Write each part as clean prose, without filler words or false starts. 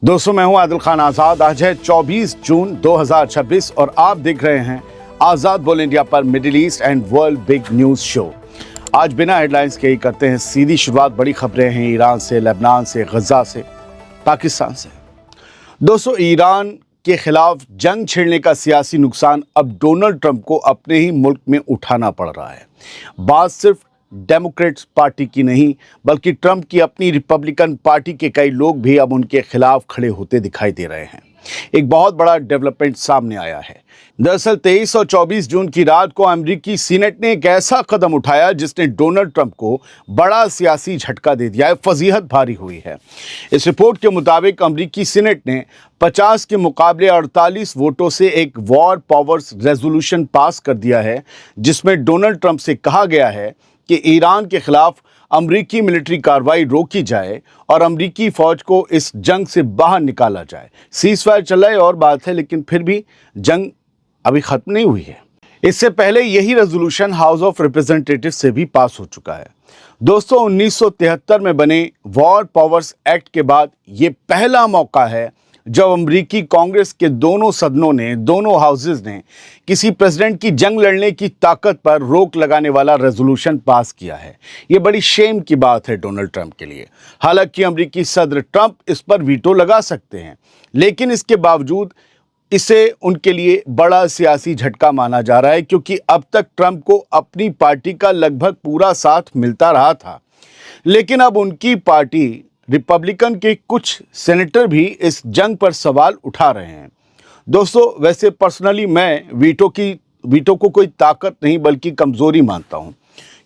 दोस्तों, मैं हूं आदिल खान आजाद। आज है 24 जून 2026 और आप देख रहे हैं आजाद बोल इंडिया पर middle east and world big news show. आज बिना हेडलाइंस के ही करते हैं सीधी शुरुआत। बड़ी खबरें हैं ईरान से, लेबनान से, गजा से, पाकिस्तान से। दोस्तों, ईरान के खिलाफ जंग छेड़ने का सियासी नुकसान अब डोनाल्ड ट्रंप को अपने ही मुल्क में उठाना पड़ रहा है। बात सिर्फ डेमोक्रेट्स पार्टी की नहीं, बल्कि ट्रंप की अपनी रिपब्लिकन पार्टी के कई लोग भी अब उनके खिलाफ खड़े होते दिखाई दे रहे हैं। एक बहुत बड़ा डेवलपमेंट सामने आया है। दरअसल 23 और 24 जून की रात को अमेरिकी सीनेट ने एक ऐसा कदम उठाया जिसने डोनाल्ड ट्रंप को बड़ा सियासी झटका दे दिया है। फजीहत भारी हुई है। इस रिपोर्ट के मुताबिक अमेरिकी सीनेट ने 50 के मुकाबले 48 वोटों से एक वॉर पावर्स रेजोल्यूशन पास कर दिया है, जिसमें डोनाल्ड ट्रंप से कहा गया है कि ईरान के खिलाफ अमरीकी मिलिट्री कार्रवाई रोकी जाए और अमरीकी फौज को इस जंग से बाहर निकाला जाए। सीज़फायर चल रहा है और बात है, लेकिन फिर भी जंग अभी खत्म नहीं हुई है। इससे पहले यही रेजोल्यूशन हाउस ऑफ रिप्रेजेंटेटिव से भी पास हो चुका है। दोस्तों, 1973 में बने वॉर पावर्स एक्ट के बाद ये पहला मौका है जब अमरीकी कांग्रेस के दोनों सदनों ने, दोनों हाउसेज ने किसी प्रेसिडेंट की जंग लड़ने की ताकत पर रोक लगाने वाला रेजोल्यूशन पास किया है। ये बड़ी शेम की बात है डोनाल्ड ट्रंप के लिए। हालांकि अमरीकी सदर ट्रंप इस पर वीटो लगा सकते हैं, लेकिन इसके बावजूद इसे उनके लिए बड़ा सियासी झटका माना जा रहा है, क्योंकि अब तक ट्रंप को अपनी पार्टी का लगभग पूरा साथ मिलता रहा था। लेकिन अब उनकी पार्टी रिपब्लिकन के कुछ सेनेटर भी इस जंग पर सवाल उठा रहे हैं। दोस्तों, वैसे पर्सनली मैं वीटो को कोई ताकत नहीं बल्कि कमज़ोरी मानता हूं,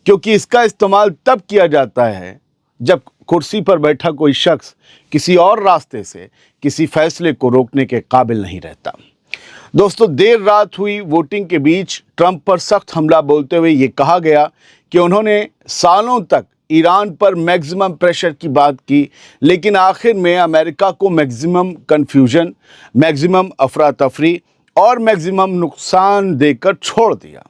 क्योंकि इसका इस्तेमाल तब किया जाता है जब कुर्सी पर बैठा कोई शख्स किसी और रास्ते से किसी फैसले को रोकने के काबिल नहीं रहता। दोस्तों, देर रात हुई वोटिंग के बीच ट्रंप पर सख्त हमला बोलते हुए ये कहा गया कि उन्होंने सालों तक ईरान पर मैक्सिमम प्रेशर की बात की, लेकिन आखिर में अमेरिका को मैक्सिमम कन्फ्यूजन, मैक्सिमम अफरा तफरी और मैक्सिमम नुकसान देकर छोड़ दिया।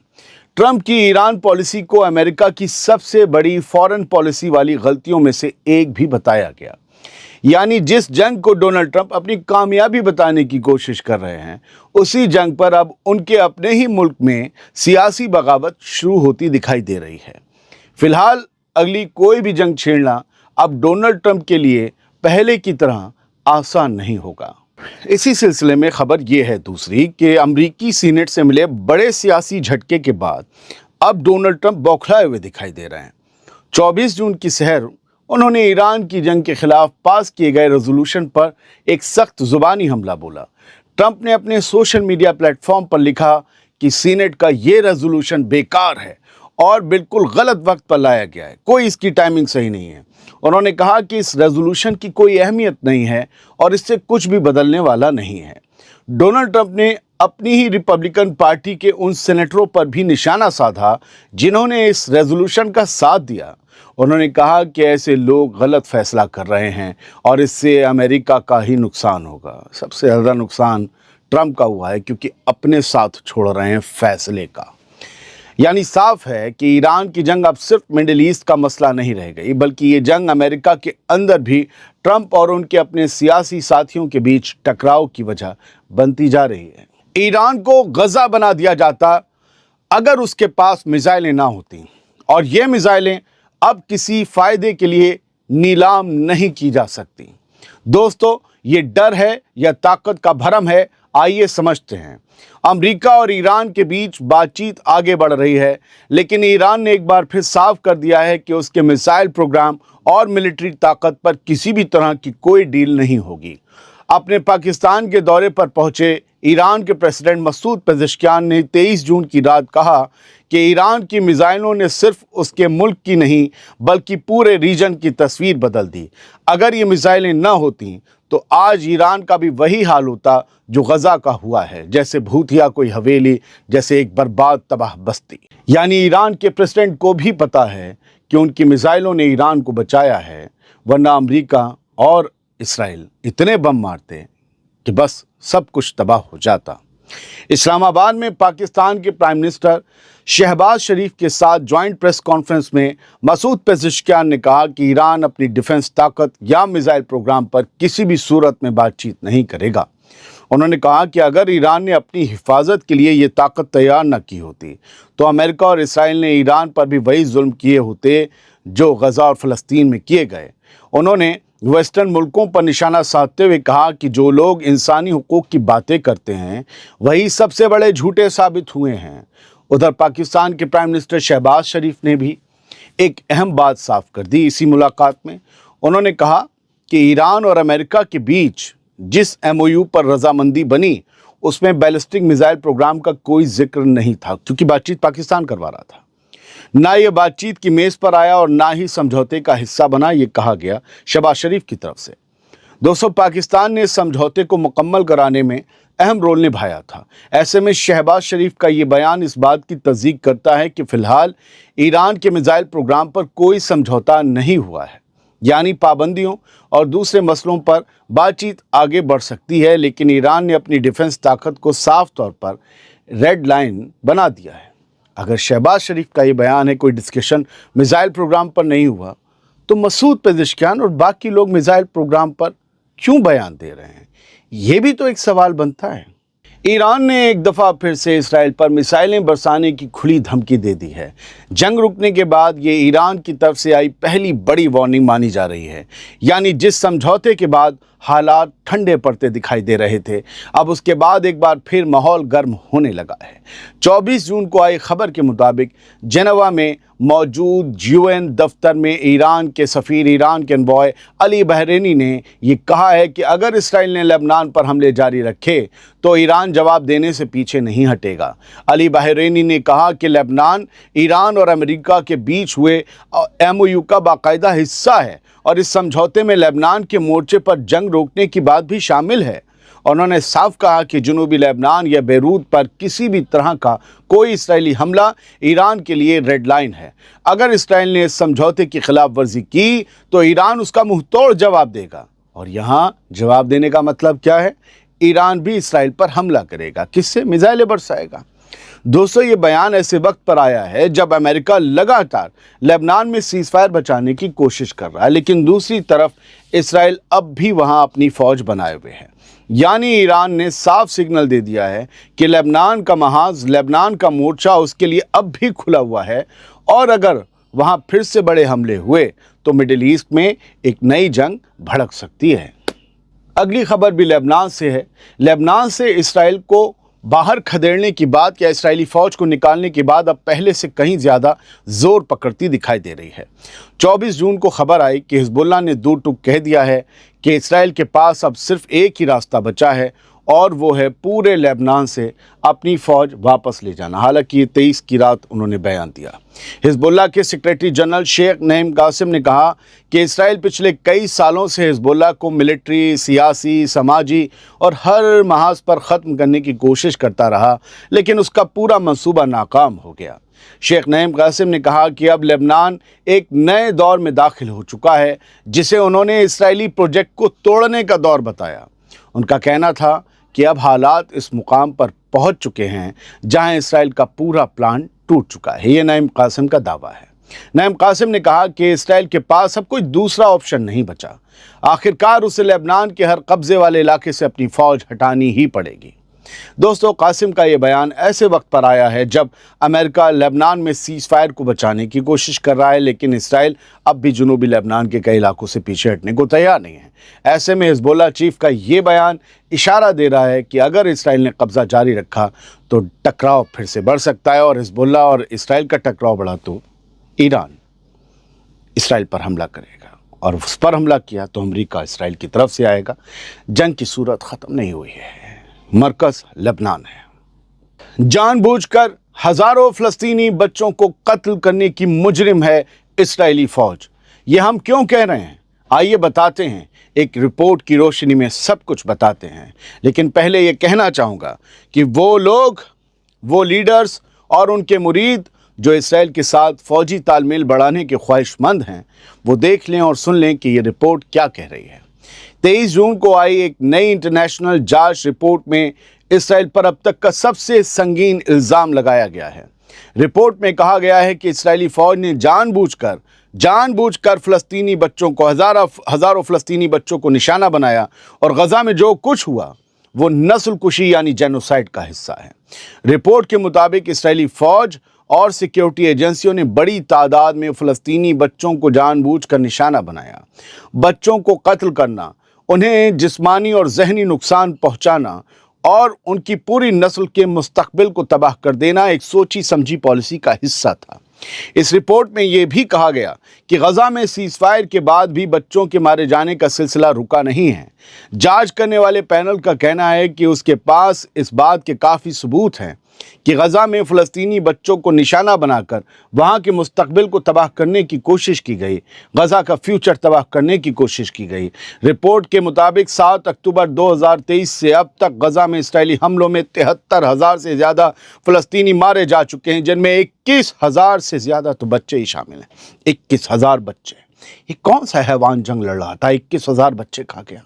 ट्रंप की ईरान पॉलिसी को अमेरिका की सबसे बड़ी फॉरेन पॉलिसी वाली गलतियों में से एक भी बताया गया। यानी जिस जंग को डोनाल्ड ट्रंप अपनी कामयाबी बताने की कोशिश कर रहे हैं, उसी जंग पर अब उनके अपने ही मुल्क में सियासी बगावत शुरू होती दिखाई दे रही है। फिलहाल अगली कोई भी जंग छेड़ना अब डोनाल्ड ट्रंप के लिए पहले की तरह आसान नहीं होगा। इसी सिलसिले में खबर यह है दूसरी कि अमरीकी सीनेट से मिले बड़े सियासी झटके के बाद अब डोनाल्ड ट्रंप बौखलाए हुए दिखाई दे रहे हैं। 24 जून की सहर उन्होंने ईरान की जंग के खिलाफ पास किए गए रेजोल्यूशन पर एक सख्त जुबानी हमला बोला। ट्रंप ने अपने सोशल मीडिया प्लेटफॉर्म पर लिखा कि सीनेट का ये रेजोल्यूशन बेकार है और बिल्कुल गलत वक्त पर लाया गया है, कोई इसकी टाइमिंग सही नहीं है। उन्होंने कहा कि इस रेजोल्यूशन की कोई अहमियत नहीं है और इससे कुछ भी बदलने वाला नहीं है। डोनाल्ड ट्रंप ने अपनी ही रिपब्लिकन पार्टी के उन सेनेटरों पर भी निशाना साधा जिन्होंने इस रेजोल्यूशन का साथ दिया। उन्होंने कहा कि ऐसे लोग गलत फैसला कर रहे हैं और इससे अमेरिका का ही नुकसान होगा। सबसे ज़्यादा नुकसान ट्रंप का हुआ है, क्योंकि अपने साथ छोड़ रहे हैं फैसले का। यानी साफ है कि ईरान की जंग अब सिर्फ मिडिल ईस्ट का मसला नहीं रह गई, बल्कि ये जंग अमेरिका के अंदर भी ट्रंप और उनके अपने सियासी साथियों के बीच टकराव की वजह बनती जा रही है। ईरान को गजा बना दिया जाता अगर उसके पास मिसाइलें ना होती, और ये मिसाइलें अब किसी फायदे के लिए नीलाम नहीं की जा सकती। दोस्तों, ये डर है या ताकत का भरम है, आइए समझते हैं। अमेरिका और ईरान के बीच बातचीत आगे बढ़ रही है, लेकिन ईरान ने एक बार फिर साफ कर दिया है कि उसके मिसाइल प्रोग्राम और मिलिट्री ताकत पर किसी भी तरह की कोई डील नहीं होगी। अपने पाकिस्तान के दौरे पर पहुंचे ईरान के प्रेसिडेंट मसूद पेज़ेश्कियान ने 23 जून की रात कहा कि ईरान की मिसाइलों ने सिर्फ उसके मुल्क की नहीं बल्कि पूरे रीजन की तस्वीर बदल दी। अगर ये मिसाइलें न होती तो आज ईरान का भी वही हाल होता जो गजा का हुआ है, जैसे भूतिया कोई हवेली, जैसे एक बर्बाद तबाह बस्ती। यानी ईरान के प्रेसिडेंट को भी पता है कि उनकी मिसाइलों ने ईरान को बचाया है, वरना अमेरिका और इसराइल इतने बम मारते कि बस सब कुछ तबाह हो जाता। اسلام آباد میں پاکستان کے پرائم منسٹر شہباز شریف کے ساتھ جوائنٹ پریس کانفرنس میں مسعود پزشکیان نے کہا کہ ایران اپنی ڈیفنس طاقت یا میزائل پروگرام پر کسی بھی صورت میں بات چیت نہیں کرے گا۔ انہوں نے کہا کہ اگر ایران نے اپنی حفاظت کے لیے یہ طاقت تیار نہ کی ہوتی تو امریکہ اور اسرائیل نے ایران پر بھی وہی ظلم کیے ہوتے جو غزہ اور فلسطین میں کیے گئے۔ انہوں نے ویسٹرن ملکوں پر نشانہ سادھتے ہوئے کہا کہ جو لوگ انسانی حقوق کی باتیں کرتے ہیں وہی سب سے بڑے جھوٹے ثابت ہوئے ہیں۔ ادھر پاکستان کے پرائم منسٹر شہباز شریف نے بھی ایک اہم بات صاف کر دی اسی ملاقات میں۔ انہوں نے کہا کہ ایران اور امریکہ کے بیچ جس MOU پر رضامندی بنی اس میں بیلسٹک میزائل پروگرام کا کوئی ذکر نہیں تھا، کیونکہ بات چیت پاکستان کروا رہا تھا۔ نہ یہ بات چیت کی میز پر آیا اور نہ ہی سمجھوتے کا حصہ بنا، یہ کہا گیا شہباز شریف کی طرف سے۔ دوستو، پاکستان نے اس سمجھوتے کو مکمل کرانے میں اہم رول نبھایا تھا۔ ایسے میں شہباز شریف کا یہ بیان اس بات کی تصدیق کرتا ہے کہ فی الحال ایران کے میزائل پروگرام پر کوئی سمجھوتا نہیں ہوا ہے، یعنی پابندیوں اور دوسرے مسئلوں پر بات چیت آگے بڑھ سکتی ہے، لیکن ایران نے اپنی ڈیفنس طاقت کو صاف طور پر ریڈ لائن بنا دیا ہے۔ اگر شہباز شریف کا یہ بیان ہے کوئی ڈسکشن میزائل پروگرام پر نہیں ہوا تو مسعود پزشکیان اور باقی لوگ میزائل پروگرام پر کیوں بیان دے رہے ہیں؟ یہ بھی تو ایک سوال بنتا ہے۔ ایران نے ایک دفعہ پھر سے اسرائیل پر میزائلیں برسانے کی کھلی دھمکی دے دی ہے۔ جنگ رکنے کے بعد یہ ایران کی طرف سے آئی پہلی بڑی وارننگ مانی جا رہی ہے، یعنی جس سمجھوتے کے بعد حالات ٹھنڈے پڑتے دکھائی دے رہے تھے، اب اس کے بعد ایک بار پھر ماحول گرم ہونے لگا ہے۔ 24 جون کو آئی خبر کے مطابق جنیوا میں موجود UN دفتر میں ایران کے سفیر ایران کے انوائے علی بحرینی نے یہ کہا ہے کہ اگر اسرائیل نے لبنان پر حملے جاری رکھے تو ایران جواب دینے سے پیچھے نہیں ہٹے گا۔ علی بحرینی نے کہا کہ لبنان ایران اور امریکہ کے بیچ ہوئے MOU کا باقاعدہ حصہ ہے اور اس سمجھوتے میں لبنان کے مورچے پر جنگ روکنے کی بات بھی شامل ہے۔ انہوں نے صاف کہا کہ جنوبی لبنان یا بیروت پر کسی بھی طرح کا کوئی اسرائیلی حملہ ایران کے لیے ریڈ لائن ہے۔ اگر اسرائیل نے اس سمجھوتے کی خلاف ورزی کی تو ایران اس کا منہ توڑ جواب دے گا، اور یہاں جواب دینے کا مطلب کیا ہے؟ ایران بھی اسرائیل پر حملہ کرے گا۔ کس سے؟ میزائلیں برسائے گا۔ دوستو، یہ بیان ایسے وقت پر آیا ہے جب امریکہ لگاتار لبنان میں سیز فائر بچانے کی کوشش کر رہا ہے، لیکن دوسری طرف اسرائیل اب بھی وہاں اپنی فوج بنائے ہوئے ہے۔ یعنی ایران نے صاف سگنل دے دیا ہے کہ لبنان کا محاذ، لبنان کا مورچہ اس کے لیے اب بھی کھلا ہوا ہے، اور اگر وہاں پھر سے بڑے حملے ہوئے تو مڈل ایسٹ میں ایک نئی جنگ بھڑک سکتی ہے۔ اگلی خبر بھی لبنان سے ہے۔ لبنان سے اسرائیل کو باہر کھدیڑنے کی بات یا اسرائیلی فوج کو نکالنے کی بات اب پہلے سے کہیں زیادہ زور پکڑتی دکھائی دے رہی ہے۔ 24 جون کو خبر آئی کہ حزب اللہ نے دو ٹوک کہہ دیا ہے کہ اسرائیل کے پاس اب صرف ایک ہی راستہ بچا ہے، اور وہ ہے پورے لبنان سے اپنی فوج واپس لے جانا۔ حالانکہ یہ 23 کی رات انہوں نے بیان دیا۔ حزب اللہ کے سیکریٹری جنرل شیخ نعیم قاسم نے کہا کہ اسرائیل پچھلے کئی سالوں سے حزب اللہ کو ملٹری، سیاسی، سماجی اور ہر محاذ پر ختم کرنے کی کوشش کرتا رہا، لیکن اس کا پورا منصوبہ ناکام ہو گیا۔ شیخ نعیم قاسم نے کہا کہ اب لبنان ایک نئے دور میں داخل ہو چکا ہے، جسے انہوں نے اسرائیلی پروجیکٹ کو توڑنے کا دور بتایا۔ ان کا کہنا تھا کہ اب حالات اس مقام پر پہنچ چکے ہیں جہاں اسرائیل کا پورا پلان ٹوٹ چکا ہے۔ یہ نعیم قاسم کا دعویٰ ہے۔ نعیم قاسم نے کہا کہ اسرائیل کے پاس اب کوئی دوسرا آپشن نہیں بچا، آخرکار اسے لبنان کے ہر قبضے والے علاقے سے اپنی فوج ہٹانی ہی پڑے گی۔ دوستو، قاسم کا یہ بیان ایسے وقت پر آیا ہے جب امریکہ لبنان میں سیز فائر کو بچانے کی کوشش کر رہا ہے، لیکن اسرائیل اب بھی جنوبی لبنان کے کئی علاقوں سے پیچھے ہٹنے کو تیار نہیں ہے۔ ایسے میں حزب اللہ چیف کا یہ بیان اشارہ دے رہا ہے کہ اگر اسرائیل نے قبضہ جاری رکھا تو ٹکراؤ پھر سے بڑھ سکتا ہے، اور حزب اللہ اور اسرائیل کا ٹکراؤ بڑھا تو ایران اسرائیل پر حملہ کرے گا، اور اس پر حملہ کیا تو امریکہ اسرائیل کی طرف سے آئے گا۔ جنگ کی صورت ختم نہیں ہوئی ہے، مرکز لبنان ہے۔ جان بوجھ کر ہزاروں فلسطینی بچوں کو قتل کرنے کی مجرم ہے اسرائیلی فوج۔ یہ ہم کیوں کہہ رہے ہیں؟ آئیے بتاتے ہیں، ایک رپورٹ کی روشنی میں سب کچھ بتاتے ہیں۔ لیکن پہلے یہ کہنا چاہوں گا کہ وہ لوگ، وہ لیڈرز اور ان کے مرید جو اسرائیل کے ساتھ فوجی تال میل بڑھانے کے خواہش مند ہیں، وہ دیکھ لیں اور سن لیں کہ یہ رپورٹ کیا کہہ رہی ہے۔ 23 जून को आई एक नई इंटरनेशनल जांच रिपोर्ट में इसराइल पर अब तक का सबसे संगीन इल्जाम लगाया गया है। रिपोर्ट में कहा गया है कि इस्राएली फौज ने जानबूझकर फ़लस्तीनी बच्चों को हज़ारों फ़लस्तीनी बच्चों को निशाना बनाया और गज़ा में जो कुछ हुआ वो नस्ल कुशी यानी जेनोसाइड का हिस्सा है। रिपोर्ट के मुताबिक इस्राएली फौज और सिक्योरिटी एजेंसियों ने बड़ी तादाद में फ़लस्तीनी बच्चों को जानबूझकर निशाना बनाया। बच्चों को कत्ल करना, उन्हें जिस्मानी और ज़हनी नुकसान पहुंचाना और उनकी पूरी नस्ल के मुस्तकबिल को तबाह कर देना एक सोची समझी पॉलिसी का हिस्सा था। इस रिपोर्ट में यह भी कहा गया कि गजा में सीज़फायर के बाद भी बच्चों के मारे जाने का सिलसिला रुका नहीं है। जांच करने वाले पैनल का कहना है कि उसके पास इस बात के काफ़ी सबूत हैं कि गजा में फ़लस्तीनी बच्चों को निशाना बनाकर वहाँ के मुस्तकबिल को तबाह करने की कोशिश की गई, गजा का फ्यूचर तबाह करने की कोशिश की गई। रिपोर्ट के मुताबिक 7 अक्टूबर 2023 से अब तक गजा में इस्राएली हमलों में 73,000 से ज़्यादा फ़लस्तीनी मारे जा चुके हैं, जिनमें 21,000 से ज़्यादा तो बच्चे ही शामिल हैं। 21,000 बच्चे। ये कौन सा हैवान जंग लड़ रहा था? 21,000 बच्चे खा गया।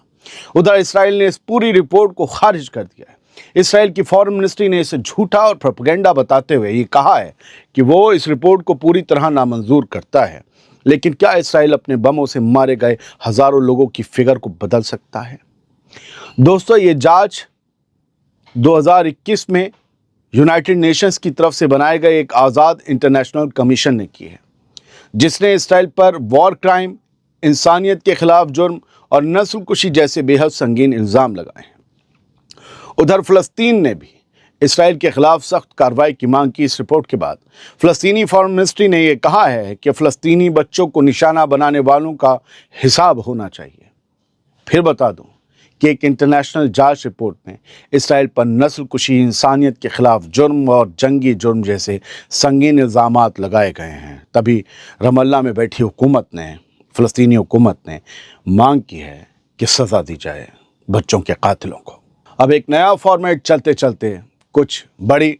उधर इसराइल ने इस पूरी रिपोर्ट को खारिज कर दिया है। इसराइल की फॉरेन मिनिस्ट्री ने इसे झूठा और प्रोपेगेंडा बताते हुए ये कहा है कि वो इस रिपोर्ट को पूरी तरह नामंजूर करता है। लेकिन क्या इसराइल अपने बमों से मारे गए हज़ारों लोगों की फिगर को बदल सकता है? दोस्तों, ये जांच 2021 में यूनाइटेड नेशंस की तरफ से बनाए गए एक आज़ाद इंटरनेशनल कमीशन ने की है, जिसने इसराइल पर वॉर क्राइम, इंसानियत के खिलाफ जुर्म और नस्ल कुशी जैसे बेहद संगीन इल्ज़ाम लगाए हैं। उधर फ़लस्तीन ने भी इसराइल के खिलाफ सख्त कार्रवाई की मांग की। इस रिपोर्ट के बाद फ़लस्तीनी फॉरेन मिनिस्ट्री ने यह कहा है कि फ़लस्तीनी बच्चों को निशाना बनाने वालों का हिसाब होना चाहिए। फिर बता दूं कि एक इंटरनेशनल जांच रिपोर्ट में इसराइल पर नस्ल कुशी, इंसानियत के खिलाफ जुर्म और जंगी जुर्म जैसे संगीन इल्ज़ामात लगाए गए हैं। तभी रमल्ला में बैठी फ़लस्तीनी हुकूमत ने मांग की है कि सज़ा दी जाए बच्चों के कातिलों को। अब एक नया फॉर्मेट चलते चलते कुछ बड़ी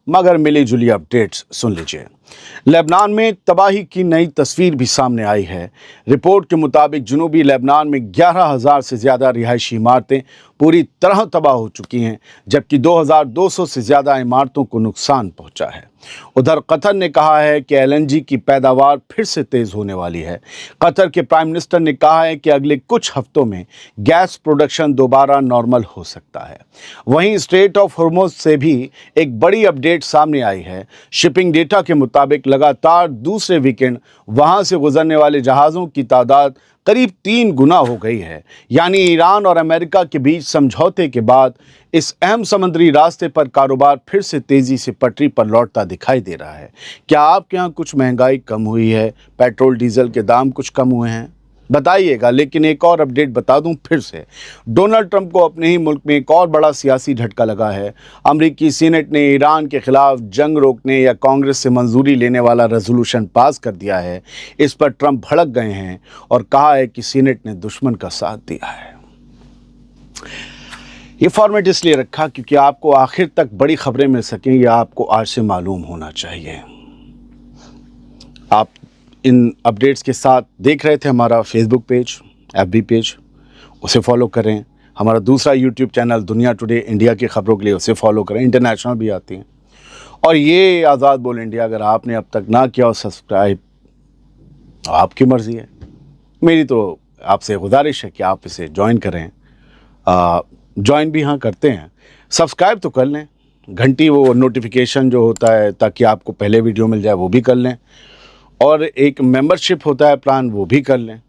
मगर मिली जुली अपडेट्स सुन लीजिए। लेबनान में तबाही की नई तस्वीर भी सामने आई है। रिपोर्ट के मुताबिक जनूबी लेबनान में 11,000 से ज़्यादा रिहायशी इमारतें पूरी तरह तबाह हो चुकी हैं, जबकि 2,200 से ज़्यादा इमारतों को नुकसान पहुंचा है। उधर कतर ने कहा है कि LNG की पैदावार फिर से तेज़ होने वाली है। कतर के प्राइम मिनिस्टर ने कहा है कि अगले कुछ हफ्तों में गैस प्रोडक्शन दोबारा नॉर्मल हो सकता है। वहीं स्ट्रेट ऑफ हॉर्मुज़ से भी एक बड़ी अपडेट सामने आई है। शिपिंग डेटा के मुताबिक लगातार दूसरे वीकेंड वहां से गुजरने वाले जहाज़ों की तादाद करीब 3 गुना हो गई है। यानी ईरान और अमेरिका के बीच समझौते के बाद इस अहम समुद्री रास्ते पर कारोबार फिर से तेज़ी से पटरी पर लौटता दिखाई दे रहा है। क्या आपके यहाँ कुछ महंगाई कम हुई है? पेट्रोल डीजल के दाम कुछ कम हुए हैं? बताइएगा। लेकिन एक और अपडेट बता दूं फिर से, डोनाल्ड ट्रंप को अपने ही मुल्क में एक और बड़ा सियासी झटका लगा है। अमेरिकी सीनेट ने ईरान के खिलाफ जंग रोकने या कांग्रेस से मंजूरी लेने वाला रेजोल्यूशन पास कर दिया है। इस पर ट्रंप भड़क गए हैं और कहा है कि सीनेट ने दुश्मन का साथ दिया है। ये फॉर्मेट इसलिए रखा क्योंकि आपको आखिर तक बड़ी खबरें मिल सकें, यह आपको आज से मालूम होना चाहिए। आप इन अपडेट्स के साथ देख रहे थे हमारा फेसबुक पेज, FB पेज, उसे फॉलो करें। हमारा दूसरा यूट्यूब चैनल दुनिया टुडे इंडिया की खबरों के लिए उसे फॉलो करें, इंटरनेशनल भी आती हैं। और ये आज़ाद बोल इंडिया अगर आपने अब तक ना किया हो सब्सक्राइब, आपकी मर्ज़ी है। मेरी तो आपसे गुजारिश है कि आप इसे ज्वाइन करें। ज्वाइन भी हाँ करते हैं, सब्सक्राइब तो कर लें, घंटी वो नोटिफिकेशन जो होता है ताकि आपको पहले वीडियो मिल जाए वो भी कर लें, और एक मेंबरशिप होता है प्लान वो भी कर लें।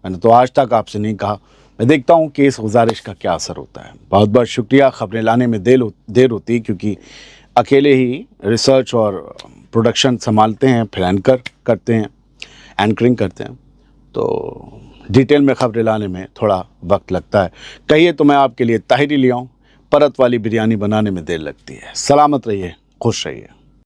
मैंने तो आज तक आपसे नहीं कहा, मैं देखता हूँ कि इस गुजारिश का क्या असर होता है। बहुत बहुत शुक्रिया। खबरें लाने में देर होती है क्योंकि अकेले ही रिसर्च और प्रोडक्शन संभालते हैं, फिर एंकरिंग करते हैं, तो डिटेल में खबरें लाने में थोड़ा वक्त लगता है। कहिए तो मैं आपके लिए ताहिरी ले आऊँ, परत वाली बिरयानी बनाने में देर लगती है। सलामत रहिए, खुश रहिए।